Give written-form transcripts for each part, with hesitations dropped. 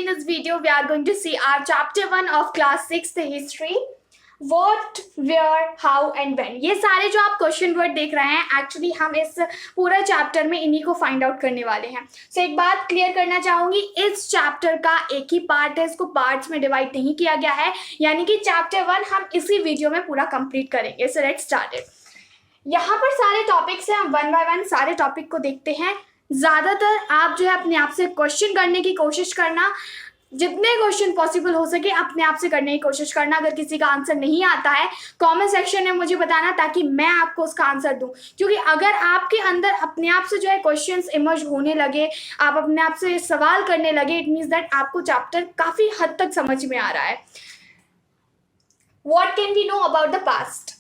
this video, we are going to see our chapter 1 of class 6 history. What, where, how and when. ये सारे जो आप question word देख रहे हैं एक्चुअली हम इस पूरा चैप्टर में इन्हीं को फाइंड आउट करने वाले हैं. सो एक बात क्लियर करना चाहूंगी, इस चैप्टर का एक ही पार्ट है, इसको पार्ट्स में डिवाइड नहीं किया गया है, यानी कि चैप्टर 1 हम इसी वीडियो में पूरा कंप्लीट करेंगे. So let's start it. यहाँ पर सारे टॉपिक्स हैं, हम वन बाय वन सारे टॉपिक को देखते हैं. ज़्यादातर आप जो है अपने आप से क्वेश्चन करने की कोशिश करना, जितने क्वेश्चन पॉसिबल हो सके अपने आप से करने की कोशिश करना. अगर किसी का आंसर नहीं आता है कमेंट सेक्शन में मुझे बताना, ताकि मैं आपको उसका आंसर दूं. क्योंकि अगर आपके अंदर अपने आप से जो है क्वेश्चंस इमर्ज होने लगे, आप अपने आप से सवाल करने लगे, इट मीन्स दैट आपको चैप्टर काफ़ी हद तक समझ में आ रहा है. What can we know about the past.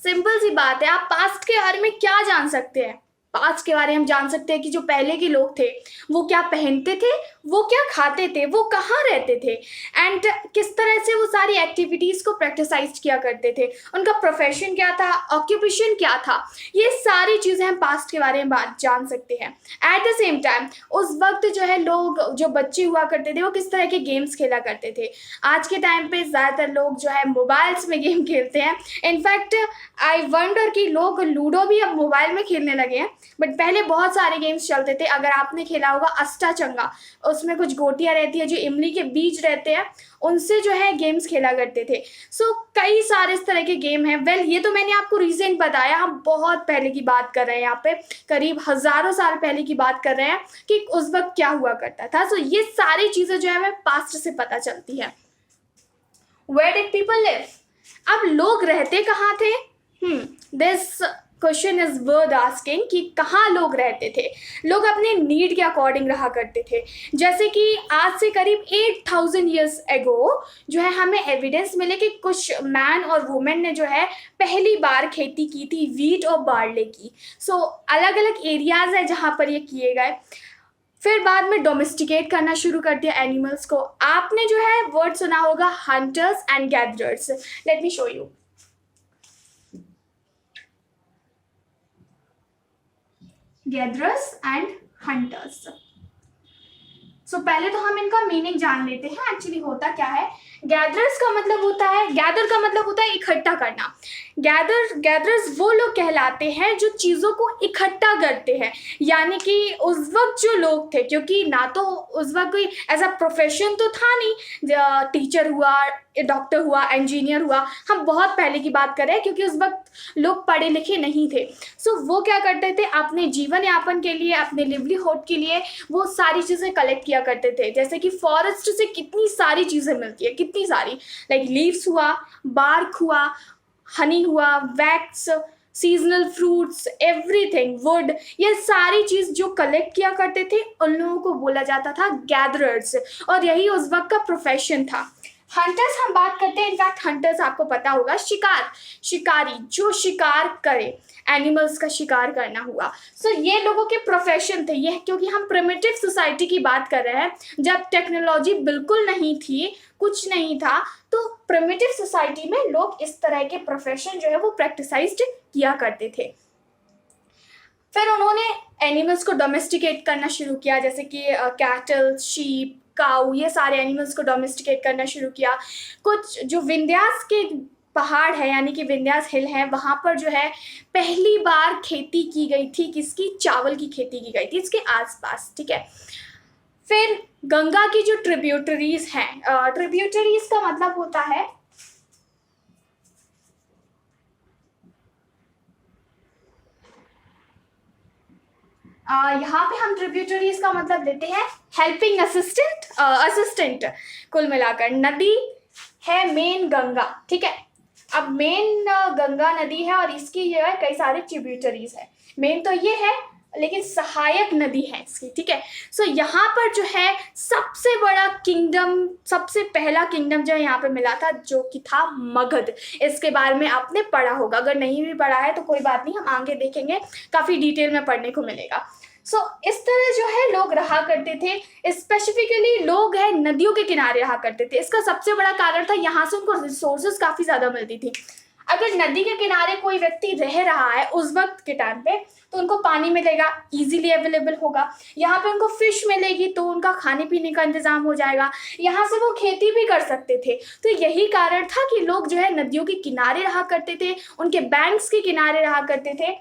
Simple सी बात है, आप पास्ट के बारे में क्या जान सकते हैं. पास्ट के बारे में हम जान सकते हैं कि जो पहले के लोग थे वो क्या पहनते थे, वो क्या खाते थे, वो कहाँ रहते थे, एंड किस तरह से वो सारी एक्टिविटीज़ को प्रैक्टिसाइज किया करते थे, उनका प्रोफेशन क्या था, ऑक्यूपेशन क्या था. ये सारी चीज़ें हम पास्ट के बारे में बात जान सकते हैं. एट द सेम टाइम उस वक्त जो है लोग, जो बच्चे हुआ करते थे, वो किस तरह के गेम्स खेला करते थे. आज के टाइम पे ज़्यादातर लोग जो है मोबाइल्स में गेम खेलते हैं. इनफैक्ट आई वंडर कि लोग लूडो भी अब मोबाइल में खेलने लगे हैं, बट पहले बहुत सारे गेम्स चलते थे. अगर आपने खेला होगा अस्टाचंगा, उसमें कुछ गोटियां रहती है, जो इमली के बीज रहते हैं, उनसे जो है गेम्स खेला करते थे. सो कई सारे इस तरह के गेम हैं. वेल ये तो मैंने आपको रीसेंट बताया, हम बहुत पहले की बात कर रहे हैं, यहाँ पे करीब हज़ारों साल पहले की बात कर रहे हैं कि उस वक्त क्या हुआ करता था. सो ये सारी चीज़ें जो है हमें पास्ट से पता चलती है. Where did people live? अब लोग रहते कहाँ थे. This question is worth asking कि कहाँ लोग रहते थे. लोग अपने नीड के अकॉर्डिंग रहा करते थे. जैसे कि आज से करीब 8000 ईयर्स एगो जो है हमें एविडेंस मिले कि कुछ मैन और वुमेन ने जो है पहली बार खेती की थी वीट और बार्ले की. सो अलग अलग एरियाज है जहाँ पर ये किए गए. फिर बाद में डोमेस्टिकेट करना शुरू कर दिया एनिमल्स को. आपने जो है वर्ड सुना होगा hunters and gatherers. Let me show you. Gatherers and hunters. So पहले तो हम इनका मीनिंग जान लेते हैं. एक्चुअली होता क्या है, गैदरर्स का मतलब होता है, गैदर का मतलब होता है इकट्ठा करना. गैदरर्स वो लोग कहलाते हैं जो चीज़ों को इकट्ठा करते हैं. यानी कि उस वक्त जो लोग थे, क्योंकि ना तो उस वक्त कोई ऐसा प्रोफेशन तो था नहीं, टीचर हुआ, डॉक्टर हुआ, इंजीनियर हुआ, हम बहुत पहले की बात कर रहे हैं, क्योंकि उस वक्त लोग पढ़े लिखे नहीं थे. सो वो क्या करते थे, अपने जीवन यापन के लिए, अपने लिवलीहुड के लिए वो सारी चीज़ें कलेक्ट किया करते थे. जैसे कि फॉरेस्ट से कितनी सारी चीज़ें मिलती है, कितनी सारी, लाइक लीव्स हुआ, बार्क हुआ, हनी हुआ, wax, seasonal fruits, everything, would, ये सारी चीज़ जो कलेक्ट किया करते थे उन लोगों को बोला जाता था गैदरर्स, और यही उस वक्त का प्रोफेशन था. हंटर्स हम बात करते हैं. इनफैक्ट हंटर्स आपको पता होगा शिकारी, जो शिकार करे, एनिमल्स का शिकार करना हुआ. सो ये लोगों के प्रोफेशन थे ये, क्योंकि हम प्रिमिटिव सोसाइटी की बात कर रहे हैं, जब टेक्नोलॉजी बिल्कुल नहीं थी, कुछ नहीं था, तो प्रिमिटिव सोसाइटी में लोग इस तरह के प्रोफेशन जो है वो प्रैक्टिसाइज्ड किया करते थे. फिर उन्होंने एनिमल्स को डोमेस्टिकेट करना शुरू किया, जैसे कि कैटल, शीप, काऊ, ये सारे एनिमल्स को डोमेस्टिकेट करना शुरू किया. कुछ जो विंध्यास के पहाड़ है, यानी कि विंध्यास हिल है, वहाँ पर जो है पहली बार खेती की गई थी. किसकी? चावल की खेती की गई थी इसके आसपास. ठीक है. फिर गंगा की जो ट्रिब्यूटरीज हैं, ट्रिब्यूटरीज का मतलब होता है यहाँ पे हम ट्रिब्यूटरीज का मतलब लेते हैं हेल्पिंग असिस्टेंट. कुल मिलाकर नदी है मेन गंगा. ठीक है. अब मेन गंगा नदी है और इसकी जो है कई सारे ट्रिब्यूटरीज है. मेन तो ये है, लेकिन सहायक नदी है इसकी. ठीक है. सो यहाँ पर जो है सबसे बड़ा किंगडम, सबसे पहला किंगडम जो है यहाँ पे मिला था, जो कि था मगध. इसके बारे में आपने पढ़ा होगा, अगर नहीं भी पढ़ा है तो कोई बात नहीं, हम आगे देखेंगे, काफ़ी डिटेल में पढ़ने को मिलेगा. सो इस तरह जो है लोग रहा करते थे. स्पेसिफिकली लोग है नदियों के किनारे रहा करते थे. इसका सबसे बड़ा कारण था यहाँ से उनको रिसोर्सेज काफ़ी ज़्यादा मिलती थी. अगर नदी के किनारे कोई व्यक्ति रह रहा है उस वक्त के टाइम पे, तो उनको पानी मिलेगा, इजीली अवेलेबल होगा। यहाँ पे उनको फिश मिलेगी, तो उनका खाने पीने का इंतजाम हो जाएगा। यहाँ से वो खेती भी कर सकते थे। तो यही कारण था कि लोग जो है नदियों के किनारे रहा करते थे, उनके बैंक्स के किनारे रहा करते थे।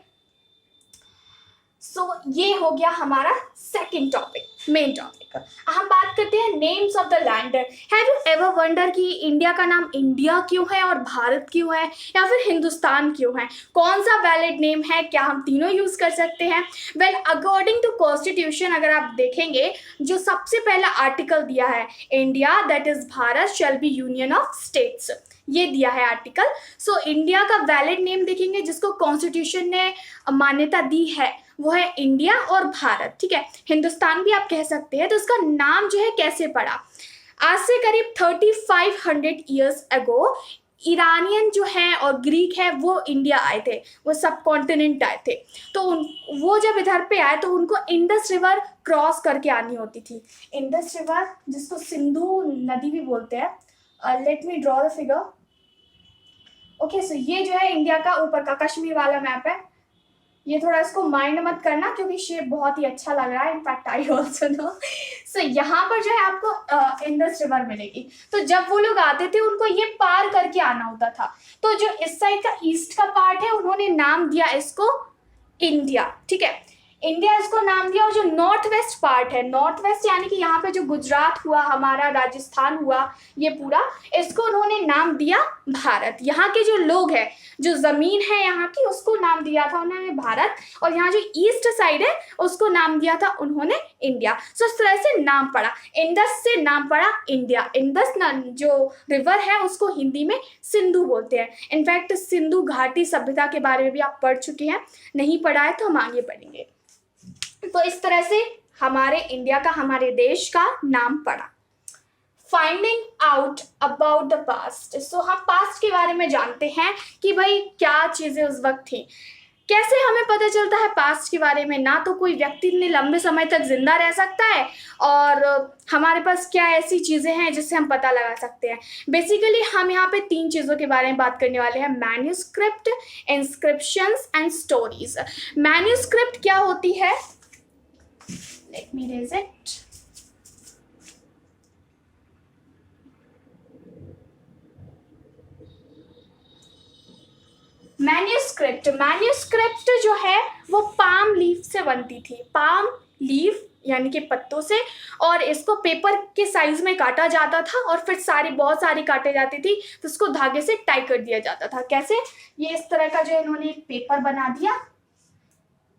सो ये हो गया हमारा सेकंड टॉपिक, मेन टॉपिक। हम बात करते हैं names of the land. Have you ever wonder कि इंडिया का नाम इंडिया क्यों है और भारत क्यों है, या फिर हिंदुस्तान क्यों है? कौन सा वैलिड नेम है? क्या हम तीनों यूज कर सकते हैं? वेल, अकॉर्डिंग टू कॉन्स्टिट्यूशन अगर आप देखेंगे, जो सबसे पहला आर्टिकल दिया है, India that is Bharat shall be union of states, ये दिया है आर्टिकल। सो इंडिया का वैलिड नेम देखेंगे जिसको कॉन्स्टिट्यूशन ने मान्यता दी है, वो है इंडिया और भारत। ठीक है, हिंदुस्तान भी आप कह सकते हैं। तो इसका नाम जो है कैसे पड़ा? आज से करीब 3500 ईयर्स अगो ईरानियन जो है और ग्रीक है वो इंडिया आए थे, वो सब कॉन्टिनेंट आए थे। तो वो जब इधर पे आए तो उनको इंडस रिवर क्रॉस करके आनी होती थी। इंडस रिवर जिसको सिंधु नदी भी बोलते हैं। Let me draw the figure. Okay, so ये जो है इंडिया का ऊपर का कश्मीर वाला मैप है। ये थोड़ा इसको माइंड मत करना क्योंकि शेप बहुत ही अच्छा लग रहा है, इनफैक्ट आई ऑल्सो नो। सो यहाँ पर जो है आपको इंडस रिवर मिलेगी। तो जब वो लोग आते थे उनको ये पार करके आना होता था। तो जो इस साइड का ईस्ट का पार्ट है उन्होंने नाम दिया इसको इंडिया। ठीक है, इंडिया इसको नाम दिया। और जो नॉर्थ वेस्ट पार्ट है, नॉर्थ वेस्ट यानी कि यहाँ पे जो गुजरात हुआ, हमारा राजस्थान हुआ, ये पूरा, इसको उन्होंने नाम दिया भारत। यहाँ के जो लोग हैं, जो जमीन है यहाँ की, उसको नाम दिया था उन्होंने भारत। और यहाँ जो ईस्ट साइड है उसको नाम दिया था उन्होंने इंडिया। सो इस तरह से नाम पड़ा, इंडस से नाम पड़ा इंडिया। इंडस जो रिवर है उसको हिंदी में सिंधु बोलते हैं। इनफैक्ट सिंधु घाटी सभ्यता के बारे में भी आप पढ़ चुके हैं, नहीं पढ़ा है तो हम आगे पढ़ेंगे। तो इस तरह से हमारे इंडिया का, हमारे देश का नाम पड़ा। Finding out about the past. So हम पास्ट के बारे में जानते हैं कि भाई क्या चीजें उस वक्त थी। कैसे हमें पता चलता है पास्ट के बारे में? ना तो कोई व्यक्ति ने लंबे समय तक जिंदा रह सकता है, और हमारे पास क्या ऐसी चीजें हैं जिससे हम पता लगा सकते हैं। बेसिकली हम यहाँ पे 3 चीजों के बारे में बात करने वाले हैं, manuscript, inscriptions and stories. Manuscript क्या होती है? Let me erase it. Manuscript जो है वो पाम लीफ से बनती थी, पाम लीफ यानी कि पत्तों से। और इसको पेपर के साइज में काटा जाता था और फिर बहुत सारी काटे जाती थी, तो उसको धागे से टाई कर दिया जाता था। कैसे? ये इस तरह का जो इन्होंने एक पेपर बना दिया,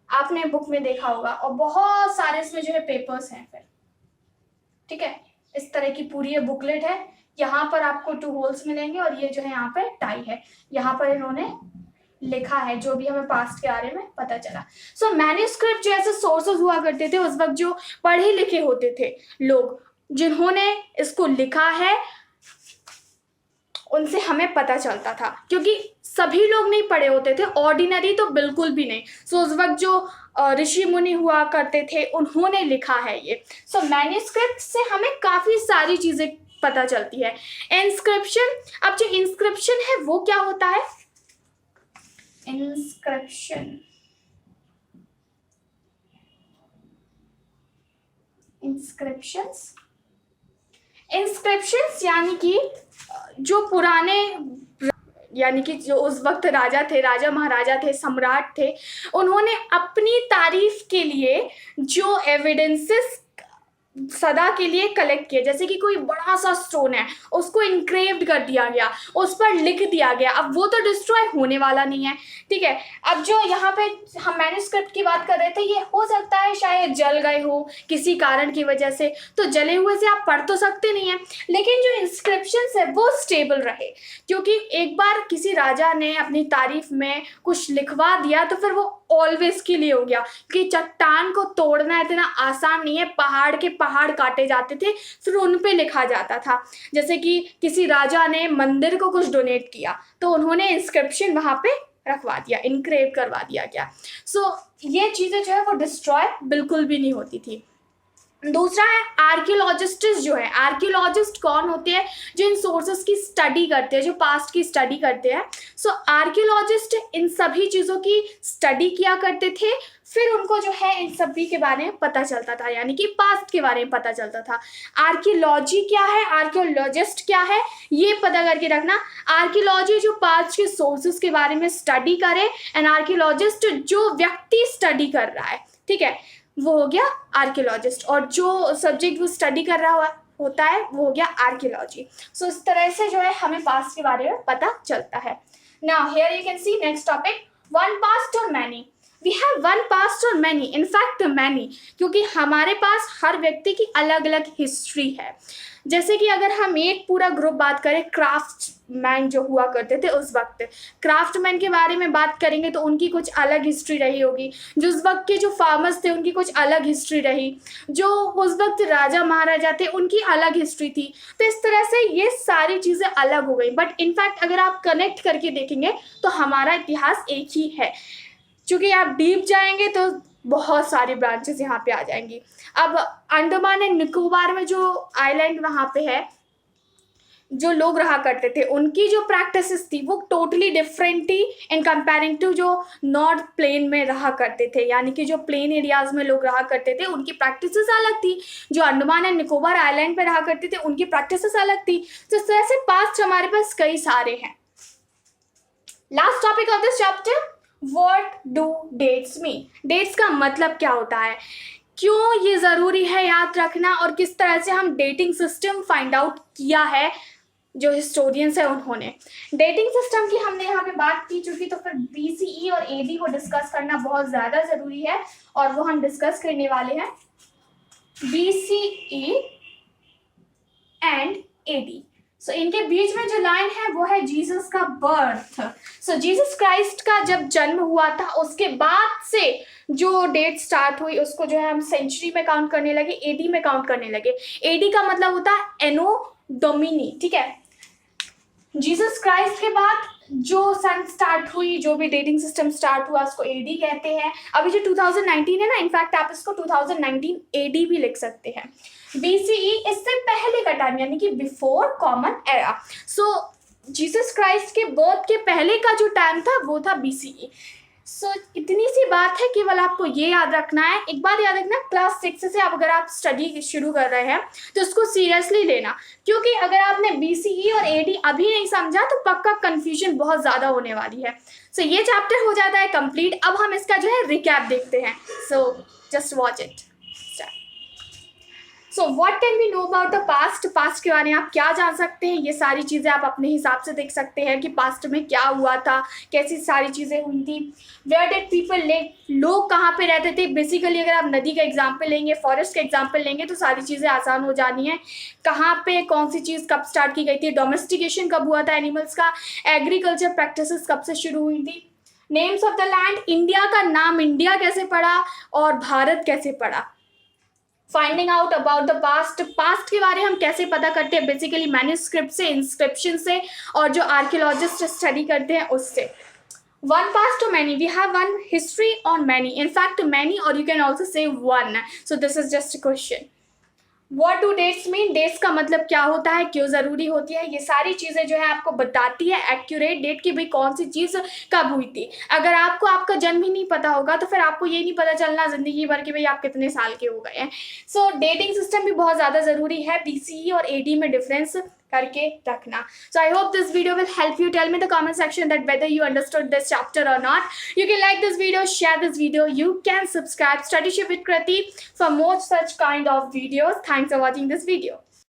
आपने बुक में देखा होगा, और बहुत सारे इसमें जो है पेपर्स हैं फिर। ठीक है, इस तरह की पूरी ये बुकलेट है। यहाँ पर आपको 2 होल्स मिलेंगे और ये जो है यहाँ पर टाई है। यहाँ पर इन्होंने लिखा है जो भी हमें पास्ट के बारे में पता चला। सो मैन्यूस्क्रिप्ट जो ऐसे सोर्सेज हुआ करते थे उस वक्त, जो पढ़े लिखे होते थे लोग जिन्होंने इसको लिखा है, उनसे हमें पता चलता था, क्योंकि सभी लोग नहीं पढ़े होते थे, ऑर्डिनरी तो बिल्कुल भी नहीं। सो उस वक्त जो ऋषि मुनि हुआ करते थे उन्होंने लिखा है ये। सो मैन्यूस्क्रिप्ट से हमें काफ़ी सारी चीज़ें पता चलती है। इंस्क्रिप्शन, अब जो इंस्क्रिप्शन है वो क्या होता है? इंस्क्रिप्शंस यानी कि जो पुराने, यानी कि जो उस वक्त राजा थे, राजा महाराजा थे, सम्राट थे, उन्होंने अपनी तारीफ के लिए जो एविडेंसेस सदा के लिए कलेक्ट किए, जैसे कि कोई बड़ा सा स्टोन है उसको इंक्रेव्ड कर दिया गया, उस पर लिख दिया गया। अब वो तो डिस्ट्रॉय होने वाला नहीं है। ठीक है, अब जो यहाँ पे हम मैन्यूस्क्रिप्ट की बात कर रहे थे, ये हो सकता है शायद जल गए हो किसी कारण की वजह से, तो जले हुए से आप पढ़ तो सकते नहीं हैं। लेकिन जो इंस्क्रिप्शंस है वो स्टेबल रहे, क्योंकि एक बार किसी राजा ने अपनी तारीफ में कुछ लिखवा दिया तो फिर वो ऑलवेज के लिए हो गया। कि चट्टान को तोड़ना इतना आसान नहीं है, पहाड़ के पहाड़ काटे जाते थे फिर उन पे लिखा जाता था। जैसे कि किसी राजा ने मंदिर को कुछ डोनेट किया तो उन्होंने इंस्क्रिप्शन वहां पे रखवा दिया, इनक्रेव करवा दिया गया। सो ये चीजें जो है वो डिस्ट्रॉय बिल्कुल भी नहीं होती थी। दूसरा है आर्कियोलॉजिस्ट। जो है आर्कियोलॉजिस्ट कौन होते हैं, जो इन सोर्सेस की स्टडी करते हैं, जो पास्ट की स्टडी करते हैं। सो आर्कियोलॉजिस्ट इन सभी चीज़ों की स्टडी किया करते थे, फिर उनको जो है इन सभी के बारे में पता चलता था, यानी कि पास्ट के बारे में पता चलता था। आर्कियोलॉजी क्या है, आर्कियोलॉजिस्ट क्या है, ये पता करके रखना। आर्कियोलॉजी जो पास्ट के सोर्सेस के बारे में स्टडी करे, एंड आर्कियोलॉजिस्ट जो व्यक्ति स्टडी कर रहा है, ठीक है, वो हो गया आर्कियोलॉजिस्ट, और जो सब्जेक्ट वो स्टडी कर रहा होता है वो हो गया आर्कियोलॉजी। सो इस तरह से जो है हमें पास्ट के बारे में पता चलता है। Now here you can see next topic, one past or many. We have one past or many, in fact many, क्योंकि हमारे पास हर व्यक्ति की अलग अलग हिस्ट्री है। जैसे कि अगर हम एक पूरा ग्रुप बात करें, क्राफ्टमैन जो हुआ करते थे उस वक्त, क्राफ्टमैन के बारे में बात करेंगे तो उनकी कुछ अलग हिस्ट्री रही होगी। जो उस वक्त के जो फार्मर्स थे उनकी कुछ अलग हिस्ट्री रही, जो उस वक्त राजा महाराजा थे उनकी अलग हिस्ट्री थी। तो इस तरह से ये सारी चीज़ें अलग हो गई, बट इनफैक्ट अगर आप कनेक्ट करके देखेंगे तो हमारा इतिहास एक ही है। चूँकि आप डीप जाएंगे तो बहुत सारी ब्रांचेस यहाँ पे आ जाएंगी। अब अंडमान एंड निकोबार में जो आइलैंड वहाँ पे है, जो लोग रहा करते थे, उनकी जो प्रैक्टिसेस थी वो टोटली डिफरेंट थी इन कंपेयरिंग टू जो नॉर्थ प्लेन में रहा करते थे, यानी कि जो प्लेन एरियाज में लोग रहा करते थे उनकी प्रैक्टिसेस अलग थी। जो अंडमान एंड निकोबार आइलैंड पे रहा करते थे उनकी प्रैक्टिसेस अलग थी। तो इस तरह से पास्ट हमारे पास कई सारे हैं। Last topic of this chapter, what do dates mean. Dates का मतलब क्या होता है, क्यों ये ज़रूरी है याद रखना, और किस तरह से हम डेटिंग सिस्टम फाइंड आउट किया है जो हिस्टोरियंस है उन्होंने। डेटिंग सिस्टम की हमने यहाँ पे बात की चुकी, तो फिर BCE और AD को डिस्कस करना बहुत ज़्यादा ज़रूरी है, और वो हम डिस्कस करने वाले हैं। BCE एंड AD, सो इनके बीच में जो लाइन है वो है जीसस का बर्थ। सो जीसस क्राइस्ट का जब जन्म हुआ था उसके बाद से जो डेट स्टार्ट हुई उसको जो है हम सेंचुरी में काउंट करने लगे, AD में काउंट करने लगे। AD का मतलब होता है एनो डोमिनी, ठीक है। जीसस क्राइस्ट के बाद जो सन स्टार्ट हुई, जो भी डेटिंग सिस्टम स्टार्ट हुआ उसको AD कहते हैं। अभी जो 2019 है ना, इनफैक्ट आप इसको 2019 AD भी लिख सकते हैं। BCE इससे पहले का टाइम, यानी कि before common era. So Jesus Christ के बर्थ के पहले का जो टाइम था वो था BCE। सो इतनी सी बात है, केवल आपको ये याद रखना है। एक बात याद रखना, क्लास 6 से आप अगर आप स्टडी शुरू कर रहे हैं तो उसको सीरियसली लेना, क्योंकि अगर आपने BCE और AD अभी नहीं समझा तो पक्का कंफ्यूजन बहुत ज़्यादा होने वाली है। सो ये चैप्टर हो जाता है कंप्लीट। अब हम इसका जो है रिकैप देखते हैं। So just watch it. So what can we know about the past. Past के बारे में आप क्या जान सकते हैं, ये सारी चीज़ें आप अपने हिसाब से देख सकते हैं कि पास्ट में क्या हुआ था, कैसी सारी चीज़ें हुई थी। वेयर डिड पीपल लिव, लोग कहाँ पे रहते थे। बेसिकली अगर आप नदी का एग्जाम्पल लेंगे, फॉरेस्ट का एग्जाम्पल लेंगे तो सारी चीज़ें आसान हो जानी है। कहाँ पे कौन सी चीज़ कब स्टार्ट की गई थी, डोमेस्टिकेशन कब हुआ था एनिमल्स का, एग्रीकल्चर प्रैक्टिसेस कब से शुरू हुई थी। Names of the land, India का नाम इंडिया कैसे पड़ा और भारत कैसे पड़ा। Finding out about the past, past के बारे में हम कैसे पता करते हैं, बेसिकली मैन्यूस्क्रिप्ट से, इंस्क्रिप्शन से, और जो आर्कियोलॉजिस्ट स्टडी करते हैं उससे। One past or many, we have one history on many, in fact many, or you can also say one, so this is just a question. What do dates mean, dates का मतलब क्या होता है, क्यों ज़रूरी होती है, ये सारी चीज़ें जो है आपको बताती है एक्यूरेट डेट की भाई कौन सी चीज़ कब हुई थी। अगर आपको आपका जन्म ही नहीं पता होगा तो फिर आपको ये नहीं पता चलना ज़िंदगी भर के भाई आप कितने साल के हो गए हैं। सो डेटिंग सिस्टम भी बहुत ज़्यादा ज़रूरी है, BCE और AD में डिफरेंस करके रखना। So I hope this video will help you. Tell me in the comment section that whether you understood this chapter or not. You can like this video, share this video. You can subscribe Studyship with Krati for more such kind of videos. Thanks for watching this video.